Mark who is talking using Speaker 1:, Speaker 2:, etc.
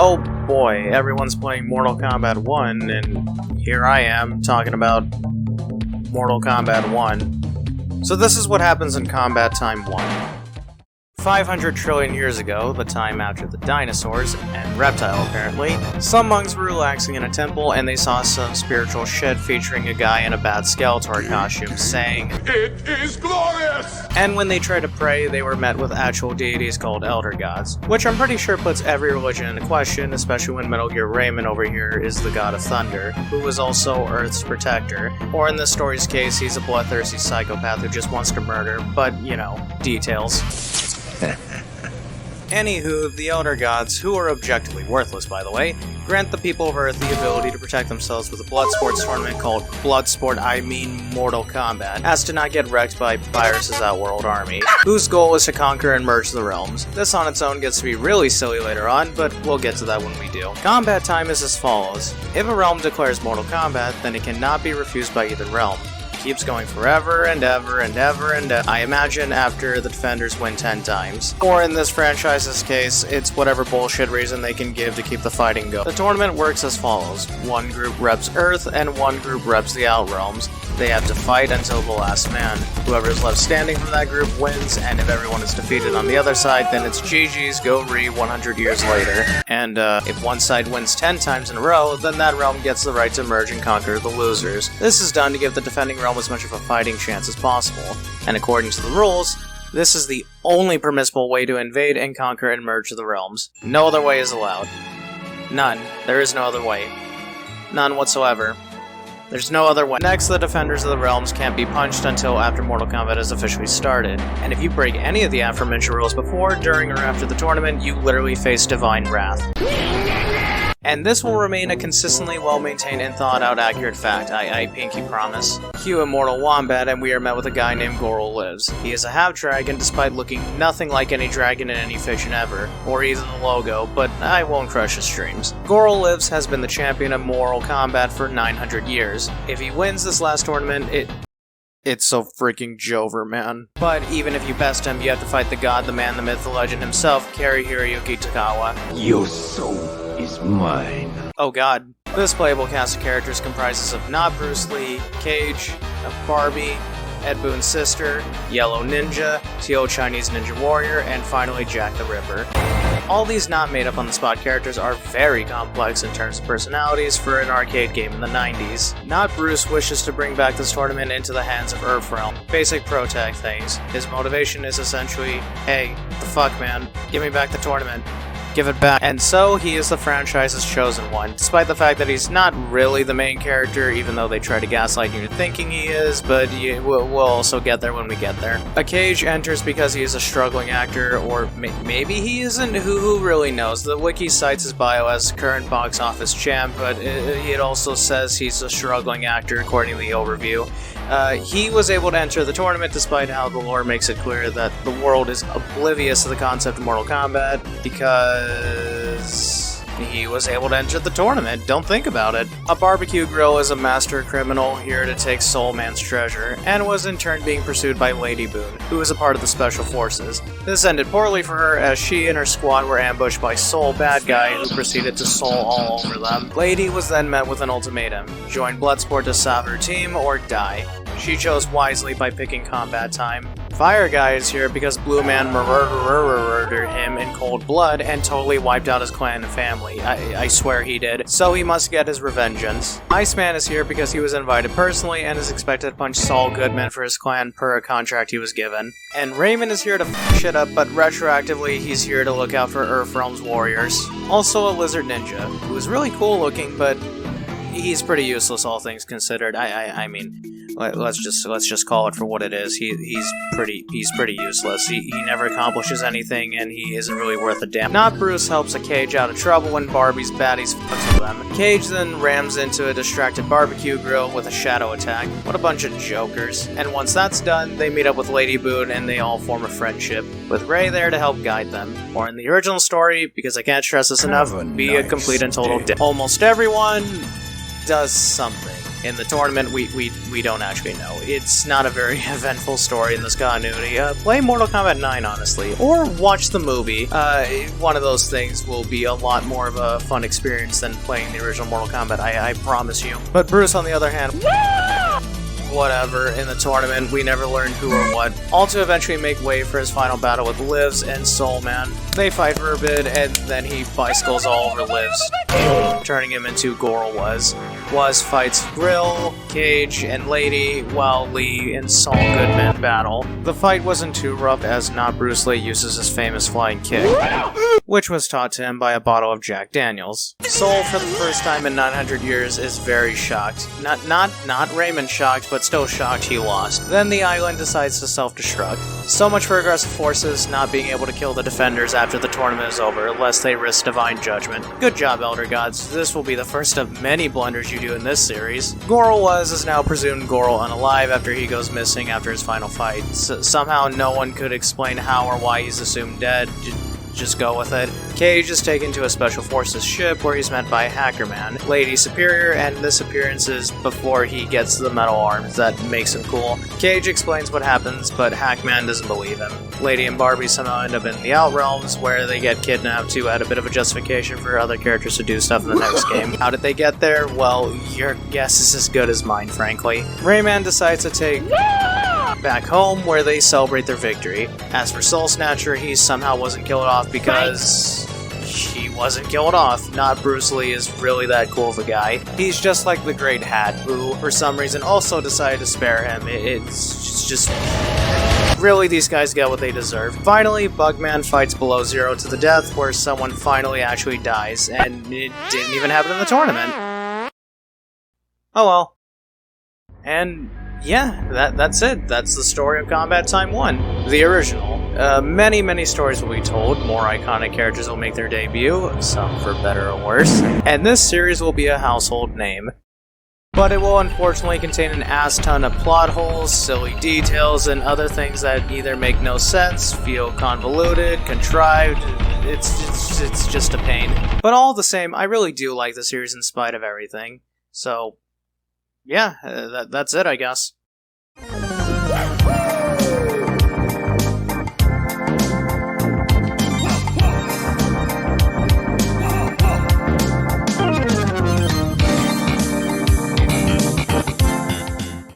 Speaker 1: Oh boy, everyone's playing Mortal Kombat 1, and here I am talking about Mortal Kombat 1. So this is what happens in Combat Time 1. 500 trillion years ago, the time after the dinosaurs, and reptile apparently, some monks were relaxing in a temple and they saw some spiritual shit featuring a guy in a bad Skeletor costume saying, "It is glorious!" And when they tried to pray, they were met with actual deities called Elder Gods, which I'm pretty sure puts every religion into question, especially when Metal Gear Raymond over here is the god of thunder, who is also Earth's protector. Or in this story's case, he's a bloodthirsty psychopath who just wants to murder, but, you know, details. Anywho, the Elder Gods, who are objectively worthless by the way, grant the people of Earth the ability to protect themselves with a blood sports tournament called Mortal Kombat, as to not get wrecked by Virus' Outworld army, whose goal is to conquer and merge the realms. This on its own gets to be really silly later on, but we'll get to that when we do. Combat time is as follows. If a realm declares Mortal Kombat, then it cannot be refused by either realm. Keeps going forever and ever and ever and ever. I imagine after the defenders win 10 times. Or in this franchise's case, it's whatever bullshit reason they can give to keep the fighting going. The tournament works as follows. One group reps Earth and one group reps the Outrealms. They have to fight until the last man. Whoever is left standing from that group wins, and if everyone is defeated on the other side, then it's GG's go re 100 years later. And if one side wins 10 times in a row, then that realm gets the right to merge and conquer the losers. This is done to give the defending realm as much of a fighting chance as possible. And according to the rules, this is the only permissible way to invade and conquer and merge the realms. No other way is allowed. None. There is no other way. None whatsoever. There's no other way. Next, the defenders of the realms can't be punched until after Mortal Kombat has officially started. And if you break any of the aforementioned rules before, during, or after the tournament, you literally face divine wrath. And this will remain a consistently well-maintained and thought-out accurate fact, I pinky promise. Cue Immortal Wombat, and we are met with a guy named Goral Lives. He is a half-dragon despite looking nothing like any dragon in any fiction ever, or even the logo, but I won't crush his dreams. Goral Lives has been the champion of Mortal Kombat for 900 years. If he wins this last tournament, it's so freaking Jover, man. But even if you best him, you have to fight the god, the man, the myth, the legend himself, Kari Hiroyuki Takawa.
Speaker 2: Your soul is mine.
Speaker 1: Oh god. This playable cast of characters comprises of not Bruce Lee, Cage, Barbie, Ed Boon's sister, Yellow Ninja, Teal Chinese Ninja Warrior, and finally Jack the Ripper. All these not made up on the spot characters are very complex in terms of personalities for an arcade game in the 90s. Not Bruce wishes to bring back this tournament into the hands of Earthrealm. Basic pro-tag things. His motivation is essentially, hey, the fuck man, give me back the tournament. Give it back. And so, he is the franchise's chosen one, despite the fact that he's not really the main character, even though they try to gaslight you into thinking he is, but we'll also get there when we get there. A Cage enters because he is a struggling actor, or maybe he isn't, who really knows. The wiki cites his bio as current box office champ, but it also says he's a struggling actor according to the overview. He was able to enter the tournament despite how the lore makes it clear that the world is oblivious to the concept of Mortal Kombat, because he was able to enter the tournament. Don't think about it. A barbecue grill is a master criminal here to take Soul Man's treasure, and was in turn being pursued by Lady Boon, who is a part of the Special Forces. This ended poorly for her as she and her squad were ambushed by Soul Bad Guy, who proceeded to Soul all over them. Lady was then met with an ultimatum: join Bloodsport to save her team or die. She chose wisely by picking Combat Time. Fire Guy is here because Blue Man murdered him in cold blood and totally wiped out his clan and family. I swear he did. So he must get his revengeance. Iceman is here because he was invited personally and is expected to punch Saul Goodman for his clan per a contract he was given. And Raymond is here to f shit up, but retroactively he's here to look out for Earthrealm's warriors. Also a lizard ninja, who is really cool looking, but he's pretty useless all things considered. I mean, let's just call it for what it is. He's pretty useless. He never accomplishes anything, and he isn't really worth a damn. Not Bruce helps a Cage out of trouble when Barbie's baddies fucks with them. Cage then rams into a distracted barbecue grill with a shadow attack. What a bunch of jokers. And once that's done, they meet up with Lady Boon and they all form a friendship, with Ray there to help guide them. Or in the original story, because I can't stress this enough, be a complete and total dick. Almost everyone does something. In the tournament, we don't actually know. It's not a very eventful story in this continuity. Play Mortal Kombat 9, honestly, or watch the movie. One of those things will be a lot more of a fun experience than playing the original Mortal Kombat, I promise you. But Bruce, on the other hand, whatever, in the tournament, we never learned who or what. All to eventually make way for his final battle with Livs and Soul Man. They fight for a bit, and then he bicycles all over Livs, turning him into Goro Was. Was fights Grill, Cage, and Lady, while Lee and Saul Goodman battle. The fight wasn't too rough, as not Bruce Lee uses his famous flying kick, which was taught to him by a bottle of Jack Daniels. Soul, for the first time in 900 years, is very shocked. Not Raymond shocked, but still shocked he lost. Then the island decides to self-destruct. So much for aggressive forces not being able to kill the defenders after the tournament is over, lest they risk divine judgment. Good job, Elder Gods. This will be the first of many blunders you do in this series. Goro Was is now presumed Goro unalive after he goes missing after his final fight. Somehow no one could explain how or why he's assumed dead. Just go with it. Cage is taken to a Special Forces ship where he's met by Hacker Man, Lady Superior, and this appearance is before he gets the metal arms that makes him cool. Cage explains what happens, but Hackman doesn't believe him. Lady and Barbie somehow end up in the Outrealms, where they get kidnapped to add a bit of a justification for other characters to do stuff in the next game. How did they get there? Well, your guess is as good as mine, frankly. Rayman decides to take back home, where they celebrate their victory. As for Soul Snatcher, he somehow wasn't killed off because he wasn't killed off. Not Bruce Lee is really that cool of a guy. He's just like the Great Hat, who for some reason also decided to spare him. It's just really, these guys get what they deserve. Finally, Bugman fights Below Zero to the death, where someone finally actually dies, and it didn't even happen in the tournament. Oh well. And yeah, that's it. That's the story of Kombat Time 1, the original. Many stories will be told, more iconic characters will make their debut, some for better or worse, and this series will be a household name. But it will unfortunately contain an ass ton of plot holes, silly details, and other things that either make no sense, feel convoluted, contrived. It's just a pain. But all the same, I really do like the series in spite of everything. So yeah, that's it, I guess.